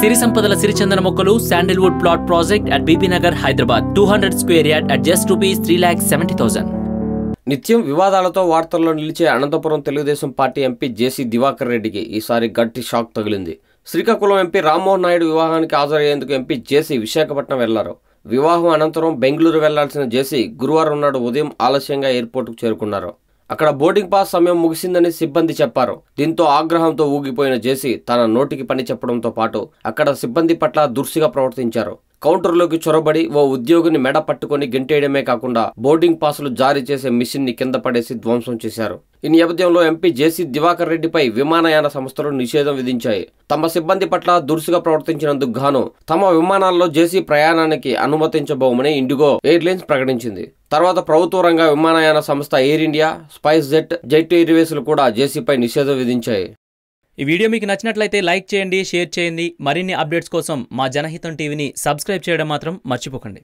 సిరి సంపదల సిరిచందన మొక్కలు sandalwood plot project at Bibi Nagar Hyderabad 200 square yard at just ₹3,70,000. నిత్యం వివాదాలతో వార్తల్లో నిలిచే అనంతపురం తెలుగుదేశం పార్టీ ఎంపీ జేసీ దివాకర్ రెడ్డికి ఈసారి గట్టి షాక్ తగిలింది. శ్రీకాకుళం ఎంపీ రామ్మోహన్ నాయుడు వివాహానికి హాజరయ్యేందుకు ఎంపీ జేసీ విశాఖపట్నం వెళ్లారు. వివాహం అనంతరం బెంగళూరు వెళ్లాల్సిన జేసీ గురువారం నాడు ఉదయం ఆలస్యంగా ఎయిర్పోర్టుకు చేరుకున్నారు. అక్కడ బోర్డింగ్ పాస్ సమయం ముగిసిందని సిబ్బంది చెప్పారు. దీంతో ఆగ్రహంతో ఊగిపోయిన జేసీ తన నోటికి పని చెప్పడంతో పాటు అక్కడ సిబ్బంది పట్ల దుర్సిగా ప్రవర్తించారు. కౌంటర్లోకి చొరబడి ఓ ఉద్యోగిని మెడ పట్టుకుని గెంటేయడమే కాకుండా బోర్డింగ్ పాసులు జారీ చేసే మిషన్ ని కింద పడేసి ధ్వంసం చేశారు. ఈ నేపథ్యంలో ఎంపీ జేసీ దివాకర్ రెడ్డిపై విమానయాన సంస్థలు నిషేధం విధించాయి. తమ సిబ్బంది పట్ల దురుసుగా ప్రవర్తించినందుకు గాను తమ విమానాల్లో జేసీ ప్రయాణానికి అనుమతించబోమని ఇండిగో ఎయిర్లైన్స్ ప్రకటించింది. తర్వాత ప్రభుత్వ రంగ విమానయాన సంస్థ ఎయిర్ ఇండియా, స్పైస్ జెట్ ఎయిర్వేస్లు కూడా జేసీపై నిషేధం విధించాయి. ఈ వీడియో మీకు నచ్చినట్లయితే లైక్ చేయండి, షేర్ చేయండి. మరిన్ని అప్డేట్స్ కోసం మా జనహితం టీవీని సబ్స్క్రైబ్ చేయడం మాత్రం మర్చిపోకండి.